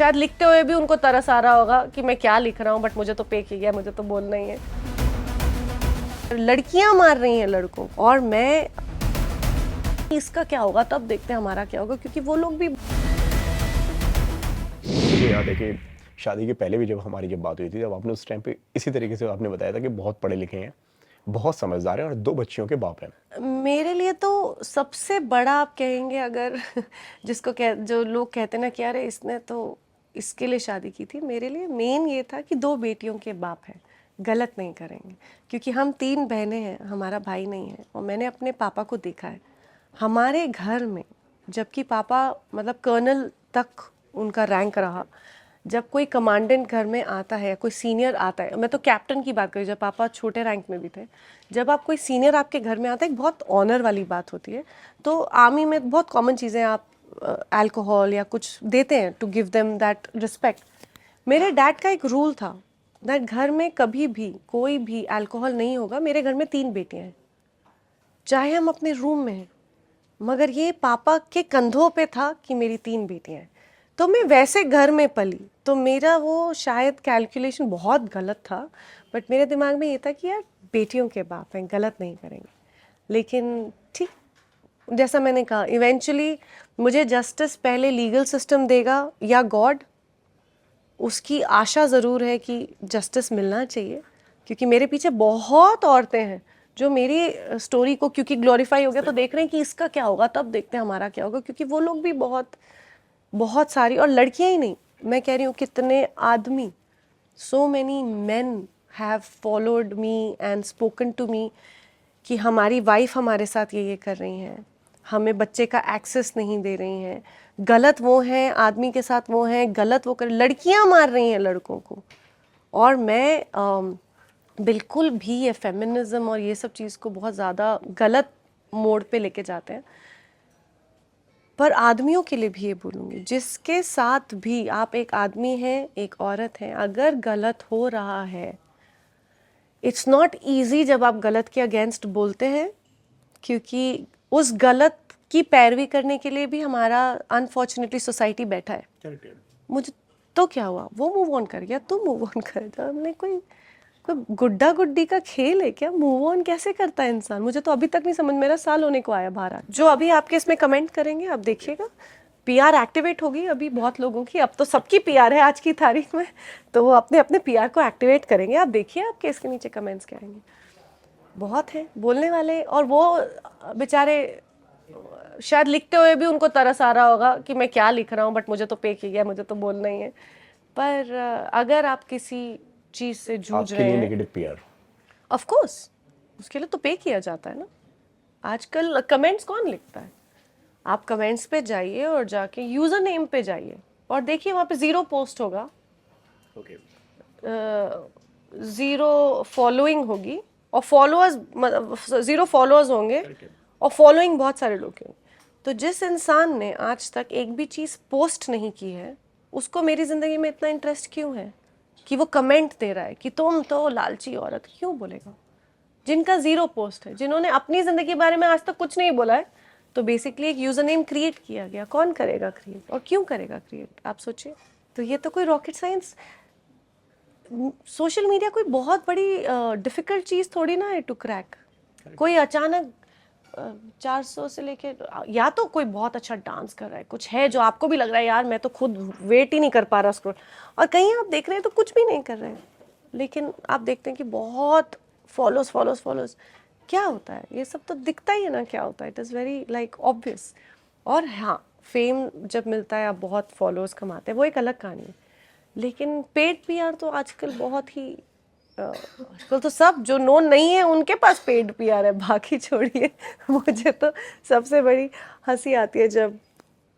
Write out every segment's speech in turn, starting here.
शायद लिखते हुए भी उनको तरस आ रहा होगा कि मैं क्या लिख रहा हूँ, बट मुझे तो पे किया गया, मुझे तो बोलना ही है। लड़कियां मार रही हैं लड़कों को, और मैं इसका क्या होगा तब देखते हैं हमारा क्या होगा, क्योंकि वो लोग भी। मुझे याद है कि शादी के पहले भी जब हमारी बात हुई थी, जब आपने उस टाइम पे इसी तरीके से आपने बताया था कि बहुत पढ़े लिखे हैं, बहुत समझदार हैं और 2 बच्चियों के बाप हैं। मेरे लिए तो सबसे बड़ा आप कहेंगे अगर जो लोग कहते ना कि अरे इसने तो इसके लिए शादी की थी, मेरे लिए मेन ये था कि 2 बेटियों के बाप हैं, गलत नहीं करेंगे। क्योंकि हम 3 बहनें हैं, हमारा भाई नहीं है, और मैंने अपने पापा को देखा है हमारे घर में, जबकि पापा मतलब कर्नल तक उनका रैंक रहा, जब कोई कमांडेंट घर में आता है, कोई सीनियर आता है, मैं तो कैप्टन की बात करूँ, जब पापा छोटे रैंक में भी थे, जब आप कोई सीनियर आपके घर में आता है, एक बहुत ऑनर वाली बात होती है। तो आर्मी में बहुत कॉमन चीज़ें, आप अल्कोहल या कुछ देते हैं to give them that respect. मेरे डैड का एक रूल था दैट घर में कभी भी कोई भी अल्कोहल नहीं होगा। मेरे घर में 3 बेटियां हैं, चाहे हम अपने रूम में हैं, मगर ये पापा के कंधों पे था कि मेरी 3 बेटियां हैं। तो मैं वैसे घर में पली, तो मेरा वो शायद कैलकुलेशन बहुत गलत था, बट मेरे दिमाग में ये था कि यार बेटियों के बाप हैं, गलत नहीं करेंगे। लेकिन ठीक, जैसा मैंने कहा, इवेंचुअली मुझे जस्टिस पहले लीगल सिस्टम देगा या गॉड, उसकी आशा ज़रूर है कि जस्टिस मिलना चाहिए। क्योंकि मेरे पीछे बहुत औरतें हैं जो मेरी स्टोरी को, क्योंकि ग्लोरीफाई हो गया, तो देख रहे हैं कि इसका क्या होगा तब देखते हैं हमारा क्या होगा, क्योंकि वो लोग भी बहुत बहुत सारी, और लड़कियां ही नहीं, मैं कह रही हूँ कितने आदमी, so many men have followed me and spoken to me कि हमारी वाइफ हमारे साथ ये कर रही हैं, हमें बच्चे का एक्सेस नहीं दे रही हैं, गलत वो हैं, आदमी के साथ वो हैं, गलत वो कर, लड़कियां मार रही हैं लड़कों को। और मैं बिल्कुल भी ये फेमिनिज्म और ये सब चीज़ को बहुत ज़्यादा गलत मोड़ पे लेके जाते हैं। पर आदमियों के लिए भी ये बोलूँगी, जिसके साथ भी आप, एक आदमी हैं, एक औरत हैं, अगर गलत हो रहा है, इट्स नॉट ईजी जब आप गलत के अगेंस्ट बोलते हैं, क्योंकि उस गलत की पैरवी करने के लिए भी हमारा अनफॉर्चुनेटली सोसाइटी बैठा है। मुझे तो क्या हुआ, वो मूव ऑन कर गया, तुम मूव ऑन कर जाओ। हमने कोई गुड्डा गुड्डी का खेल है क्या? मूव ऑन कैसे करता है इंसान? मुझे तो अभी तक नहीं समझ, मेरा साल होने को आया बाहर। जो अभी आपके इसमें कमेंट करेंगे, आप देखिएगा पीआर एक्टिवेट होगी अभी बहुत लोगों की, अब तो सबकी पीआर है आज की तारीख में, तो वो अपने अपने पीआर को एक्टिवेट करेंगे। आप देखिए आपके इसके नीचे कमेंट्स क्या आएंगे, बहुत हैं बोलने वाले। और वो बेचारे शायद लिखते हुए भी उनको तरस आ रहा होगा कि मैं क्या लिख रहा हूँ, बट मुझे तो पे किया गया, मुझे तो बोलना ही है। पर अगर आप किसी चीज़ से जूझ रहे हैं, नेगेटिव पीआर, ऑफ कोर्स उसके लिए तो पे किया जाता है ना। आजकल कमेंट्स कौन लिखता है? आप कमेंट्स पे जाइए और जाके यूज़र नेम पे जाइए और देखिए, वहाँ पे 0 पोस्ट होगा, 0 फॉलोइंग होगी, और फॉलोअर्स 0 फॉलोअर्स होंगे, और फॉलोइंग बहुत सारे लोग होंगे। तो जिस इंसान ने आज तक एक भी चीज़ पोस्ट नहीं की है, उसको मेरी ज़िंदगी में इतना इंटरेस्ट क्यों है कि वो कमेंट दे रहा है कि तुम तो लालची औरत, क्यों बोलेगा? जिनका 0 पोस्ट है, जिन्होंने अपनी ज़िंदगी के बारे में आज तक कुछ नहीं बोला है, तो बेसिकली एक यूज़र नेम क्रिएट किया गया। कौन करेगा क्रिएट, और क्यों करेगा क्रिएट, आप सोचिए। तो ये तो कोई रॉकेट साइंस, सोशल मीडिया कोई बहुत बड़ी डिफ़िकल्ट चीज़ थोड़ी ना है टू क्रैक। कोई अचानक 400 से लेके, या तो कोई बहुत अच्छा डांस कर रहा है, कुछ है जो आपको भी लग रहा है यार मैं तो खुद वेट ही नहीं कर पा रहा स्क्रॉल, और कहीं आप देख रहे हैं तो कुछ भी नहीं कर रहे हैं, लेकिन आप देखते हैं कि बहुत फॉलोज फॉलोज फॉलोज। क्या होता है ये सब तो दिखता ही है ना, क्या होता है, it is very like obvious. और हाँ, फेम जब मिलता है, आप बहुत फॉलोअर्स कमाते हैं, वो एक अलग कहानी है। लेकिन पेड पीआर तो आजकल बहुत ही, आजकल तो सब जो नोन नहीं है उनके पास पेड पीआर है, बाकी छोड़िए। मुझे तो सबसे बड़ी हंसी आती है जब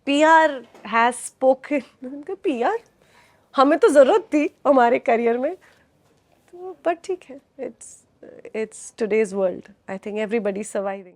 पीआर हैज स्पोकन। पीआर हमें तो ज़रूरत थी हमारे करियर में, तो बट ठीक है, it's today's world, I think everybody surviving.